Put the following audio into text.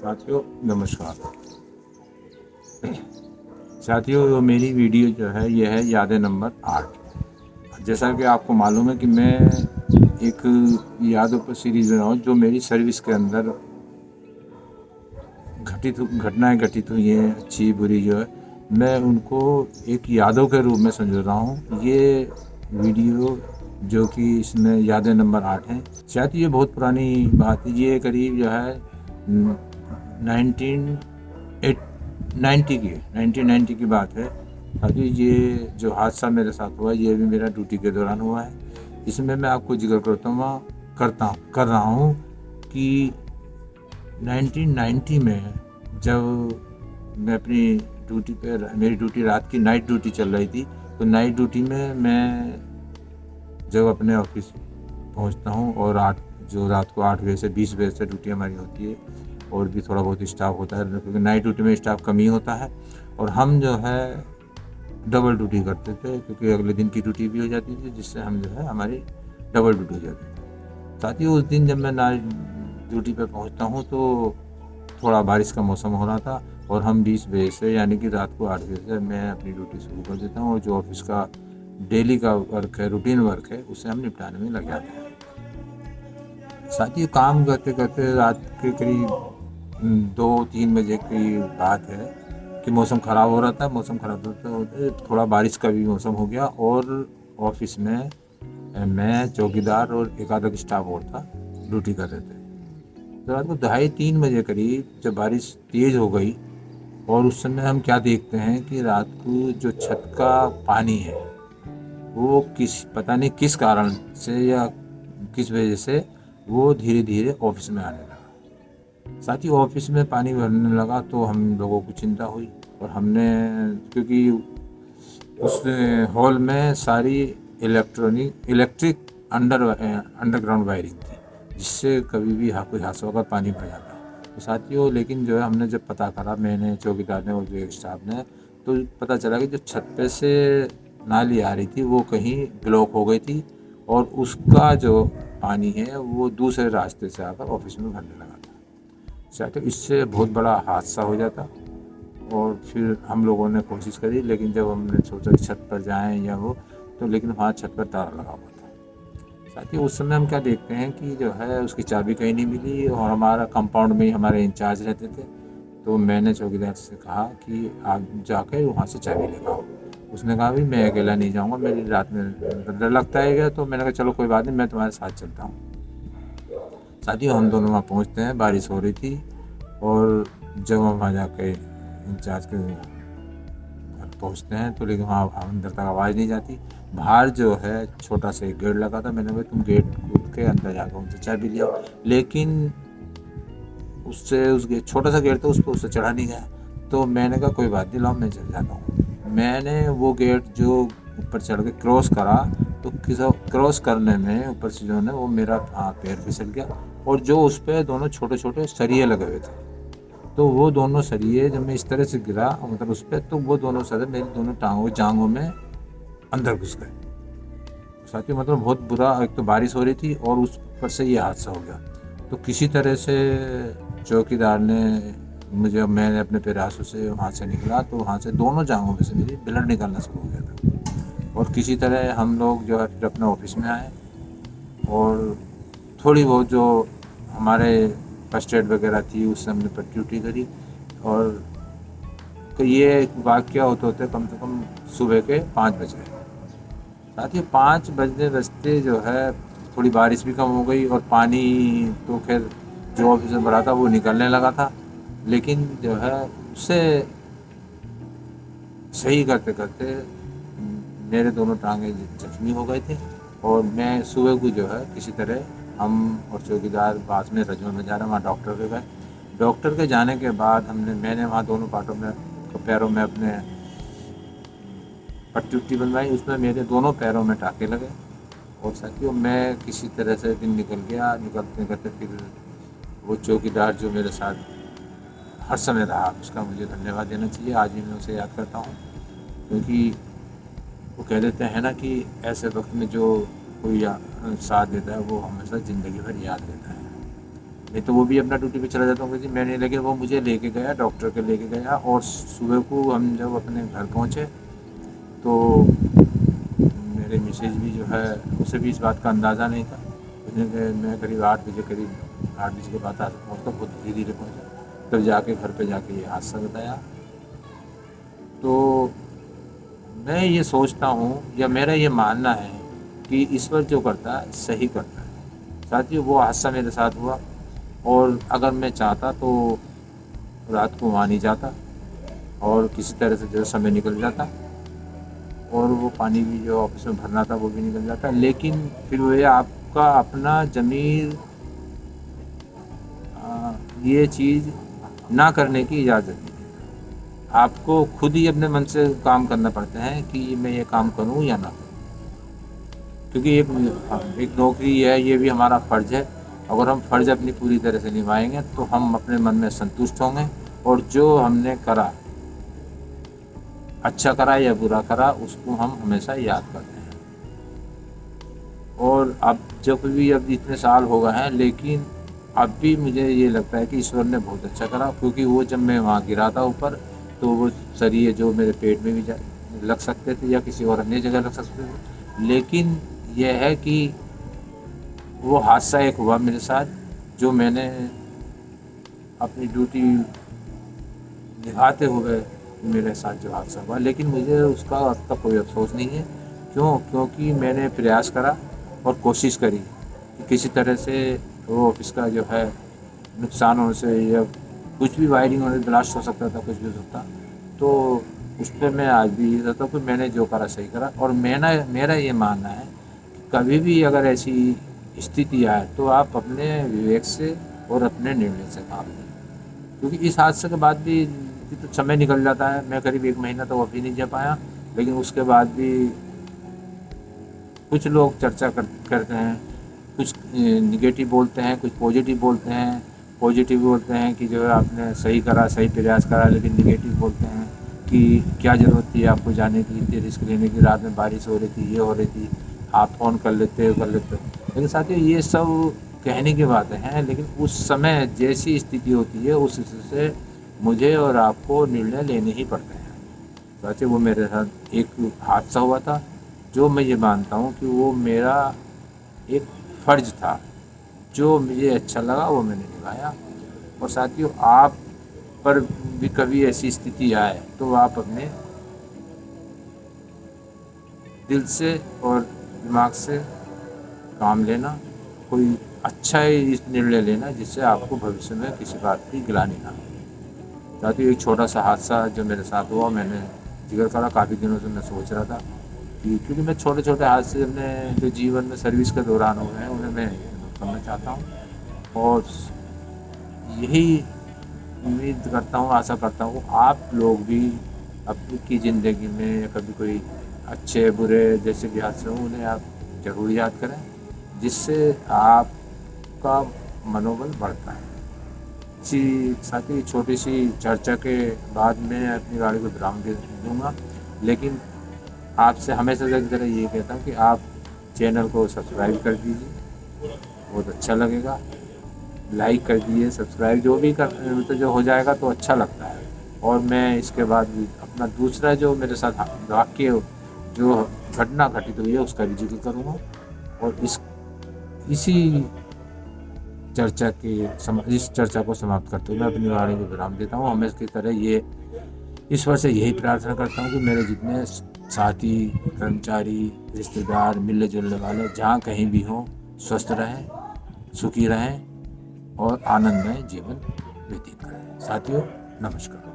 साथियों नमस्कार। साथियों मेरी वीडियो जो है यह है यादें नंबर 8। जैसा कि आपको मालूम है कि मैं एक यादों पर सीरीज बना हूँ जो मेरी सर्विस के अंदर घटनाएं घटित हुई हैं, अच्छी बुरी जो है मैं उनको एक यादों के रूप में समझ रहा हूँ। ये वीडियो जो कि इसमें यादें नंबर 8 हैं, शायद ये बहुत पुरानी बात है। ये करीब जो है 1990 की बात है। अभी ये जो हादसा मेरे साथ हुआ ये भी मेरा ड्यूटी के दौरान हुआ है। इसमें मैं आपको जिक्र कर रहा हूँ कि 1990 में जब मैं अपनी ड्यूटी पे, मेरी ड्यूटी रात की नाइट ड्यूटी चल रही थी, तो नाइट ड्यूटी में मैं जब अपने ऑफिस पहुंचता हूं और रात को 8 बजे से 20 बजे से ड्यूटी हमारी होती है और भी थोड़ा बहुत स्टाफ होता है, क्योंकि नाइट ड्यूटी में स्टाफ कम ही होता है और हम जो है डबल ड्यूटी करते थे, क्योंकि अगले दिन की ड्यूटी भी हो जाती थी, जिससे हम जो है हमारी डबल ड्यूटी हो जाती थी। साथ ही उस दिन जब मैं नाइट ड्यूटी पे पहुंचता हूं तो थोड़ा बारिश का मौसम हो रहा था और हम 20 बजे से यानी कि रात को 8 बजे से मैं अपनी ड्यूटी शुरू कर देता हूँ और जो ऑफिस का डेली का वर्क है, रूटीन वर्क है, उसे हम निपटाने में लग जाते हैं। साथ ही काम करते करते रात के करीब 2-3 बजे की बात है कि मौसम ख़राब हो रहा था। मौसम ख़राब होते थोड़ा बारिश का भी मौसम हो गया और ऑफिस में मैं, चौकीदार और एक आधा स्टाफ और था, ड्यूटी कर रहे थे। तो रात को 2:30-3 बजे करीब जब बारिश तेज़ हो गई और उस समय हम क्या देखते हैं कि रात को जो छत का पानी है वो पता नहीं किस कारण से या किस वजह से वो धीरे धीरे ऑफिस में आने लगा। साथ ही ऑफिस में पानी भरने लगा तो हम लोगों को चिंता हुई और हमने, क्योंकि उस हॉल में सारी इलेक्ट्रिक अंडरग्राउंड वायरिंग थी, जिससे कभी भी कोई हादसा होकर पानी भर जाता। तो साथियों लेकिन जो है हमने जब पता करा, मैंने, चौकीदार ने और जो एक स्टाफ ने, तो पता चला कि जो छत पे से नाली आ रही थी वो कहीं ब्लॉक हो गई थी और उसका जो पानी है वो दूसरे रास्ते से आकर ऑफिस में भरने लगा था। साथियों इससे बहुत बड़ा हादसा हो जाता और फिर हम लोगों ने कोशिश करी, लेकिन जब हमने सोचा कि छत पर जाएं या वो, तो लेकिन वहाँ छत पर ताला लगा हुआ था। साथ ही उस समय हम क्या देखते हैं कि जो है उसकी चाबी कहीं नहीं मिली और हमारा कंपाउंड में ही हमारे इंचार्ज रहते थे। तो मैंने चौकीदार से कहा कि आप जाकर वहाँ से चाबी लेकर आओ। उसने कहा भी मैं अकेला नहीं जाऊँगा, मेरी रात में डर लगता है क्या। तो मैंने कहा चलो कोई बात नहीं, मैं तुम्हारे साथ चलता हूँ। साथ ही हम दोनों वहाँ पहुँचते हैं, बारिश हो रही थी और जब हम वहाँ जाकर इंचार्ज के घर पहुँचते हैं तो लेकिन वहाँ अंदर तक आवाज़ नहीं जाती। बाहर जो है छोटा सा एक गेट लगा था, मैंने कहा तुम गेट कूद के अंदर जाकर उनसे चाबी ले आओ, लेकिन उससे उस गेट, छोटा सा गेट था, उस पर उससे चढ़ा नहीं गया। तो मैंने कहा कोई बात नहीं, लाओ मैं चल जाता हूँ। मैंने वो गेट जो ऊपर चढ़ के क्रॉस करा, तो क्रॉस करने में ऊपर से जो है वो मेरा पैर फिसल गया और जो उस पर दोनों छोटे छोटे सरिये लगे हुए थे, तो वो दोनों सरिये जब मैं इस तरह से गिरा मतलब उस पर, तो वो दोनों सरिये मेरी दोनों जांघों में अंदर घुस गए। साथ ही मतलब बहुत बुरा, एक तो बारिश हो रही थी और उस पर से ये हादसा हो गया। तो किसी तरह से चौकीदार ने मुझे, मैंने अपने प्रयासों से वहाँ से निकला, तो वहाँ से दोनों जांघों में से मेरी ब्लड निकलना शुरू हो गया था और किसी तरह हम लोग जो है फिर अपने ऑफिस में आए और थोड़ी बहुत जो हमारे फर्स्ट एड वगैरह थी उससे हमने ड्यूटी करी। और तो ये वाक़या होते कम से कम सुबह के 5 बजे। साथ ही 5 बजते बजते जो है थोड़ी बारिश भी कम हो गई और पानी तो खैर जो ऑफिस में भरा था वो निकलने लगा था, लेकिन जो है उससे सही करते करते मेरे दोनों टांगे जख्मी हो गए थे और मैं सुबह को जो है किसी तरह, हम और चौकीदार बाद में रजवा में जा रहे हैं, वहाँ डॉक्टर के गए। डॉक्टर के जाने के बाद मैंने वहाँ दोनों पार्टों में, पैरों में अपने पट्टी उट्टी बनवाई, उसमें मेरे दोनों पैरों में टाँके लगे और साथियों मैं किसी तरह से दिन निकल गया। निकलते निकलते फिर वो चौकीदार जो मेरे साथ हर समय रहा, उसका मुझे धन्यवाद देना चाहिए। आज भी मैं उसे याद करता हूँ, क्योंकि वो कह देते हैं ना कि ऐसे वक्त में जो कोई साथ देता है वो हमेशा ज़िंदगी भर याद रहता है। नहीं तो वो भी अपना ड्यूटी पे चला जाता हूँ, क्योंकि मैंने, लेकिन वो मुझे लेके गया, डॉक्टर के लेके गया। और सुबह को हम जब अपने घर पहुँचे तो मेरे मिसेज भी जो है, उसे भी इस बात का अंदाज़ा नहीं था। मैं करीब 8 बजे के बाद आया पहुँचता, बहुत धीरे धीरे पहुँचा, तब जाके घर पे जाके ये हादसा बताया। तो मैं ये सोचता हूँ, या मेरा ये मानना है कि ईश्वर जो करता है सही करता है। साथियों, वो हादसा मेरे साथ हुआ, और अगर मैं चाहता तो रात को वहाँ नहीं जाता, और किसी तरह से जो समय निकल जाता, और वो पानी भी जो ऑफिस में भरना था वो भी निकल जाता। लेकिन फिर वो आपका अपना ज़मीर ये चीज़ ना करने की इजाज़त नहीं देता। आपको खुद ही अपने मन से काम करना पड़ता है कि मैं ये काम करूं या ना करूं, क्योंकि एक नौकरी है, ये भी हमारा फ़र्ज़ है। अगर हम फ़र्ज़ अपनी पूरी तरह से निभाएंगे तो हम अपने मन में संतुष्ट होंगे, और जो हमने करा, अच्छा करा या बुरा करा, उसको हम हमेशा याद करते हैं। और अब जब भी, अब इतने साल हो गए हैं, लेकिन अब भी मुझे ये लगता है कि ईश्वर ने बहुत अच्छा करा, क्योंकि वो जब मैं वहाँ गिरा था ऊपर, तो वो सरिये जो मेरे पेट में भी लग सकते थे या किसी और अन्य जगह लग सकते थे। लेकिन यह है कि वो हादसा एक हुआ मेरे साथ, जो मैंने अपनी ड्यूटी निभाते हुए मेरे साथ जो हादसा हुआ, लेकिन मुझे उसका अब तक कोई अफसोस नहीं है। क्योंकि मैंने प्रयास करा और कोशिश करी कि किसी तरह से वो ऑफिस का जो है नुकसान होने से, या कुछ भी वायरिंग होने से ब्लास्ट हो सकता था, कुछ भी हो सकता, तो उस पर मैं आज भी ये कहता हूँ कि मैंने जो करा सही करा। और मेरा ये मानना है कि कभी भी अगर ऐसी स्थिति आए तो आप अपने विवेक से और अपने निर्णय से काम लें, क्योंकि इस हादसे के बाद भी तो समय निकल जाता है। मैं करीब 1 महीना तो अभी नहीं जा पाया, लेकिन उसके बाद भी कुछ लोग चर्चा करते हैं, कुछ निगेटिव बोलते हैं, कुछ पॉजिटिव बोलते हैं। पॉजिटिव बोलते हैं कि जो है आपने सही करा, सही प्रयास करा, लेकिन निगेटिव बोलते हैं कि क्या ज़रूरत थी आपको जाने की, इतनी रिस्क लेने की, रात में बारिश हो रही थी, ये हो रही थी, आप फ़ोन कर लेते हो। लेकिन साथियों, ये सब कहने की बातें हैं, लेकिन उस समय जैसी स्थिति होती है उस स्थिति से मुझे और आपको निर्णय लेने ही पड़ते हैं। साथियों, वो मेरे साथ एक हादसा हुआ था, जो मैं ये मानता हूँ कि वो मेरा एक फ़र्ज़ था, जो मुझे अच्छा लगा वो मैंने निभाया। और साथियों, आप पर भी कभी ऐसी स्थिति आए तो आप अपने दिल से और दिमाग से काम लेना, कोई अच्छा ही निर्णय लेना, जिससे आपको भविष्य में किसी बात की गिलानी ना हो। साथियों, एक छोटा सा हादसा जो मेरे साथ हुआ, मैंने जिक्र करा, काफ़ी दिनों से मैं सोच रहा था कि, क्योंकि मैं छोटे छोटे हादसे अपने जो जीवन में सर्विस के दौरान हुए हैं उन्हें मैं करना चाहता हूँ। और यही उम्मीद करता हूँ, आशा करता हूँ आप लोग भी अपनी की ज़िंदगी में कभी कोई अच्छे बुरे जैसे भी हादसे हों, उन्हें आप ज़रूर याद करें, जिससे आपका मनोबल बढ़ता है। इसी साथ ही छोटी सी चर्चा के बाद मैं अपनी गाड़ी को विराम दे दूँगा, लेकिन आपसे हमेशा की तरह ये कहता हूँ कि आप चैनल को सब्सक्राइब कर दीजिए, बहुत अच्छा लगेगा। लाइक कर दीजिए, सब्सक्राइब जो भी कर, तो जो हो जाएगा तो अच्छा लगता है। और मैं इसके बाद भी अपना दूसरा जो मेरे साथ वाक्य जो घटना घटित हुई है उसका भी जिक्र करूँगा। और इसी इस चर्चा को समाप्त करते हुए मैं अपनी वाणी को विराम देता हूँ। हमेशा की तरह ये ईश्वर से यही प्रार्थना करता हूँ कि मेरे जितने साथी, कर्मचारी, रिश्तेदार, मिलने जुलने वाले जहाँ कहीं भी हों, स्वस्थ रहें, सुखी रहें और आनंदमय जीवन व्यतीत करें। साथियों, नमस्कार।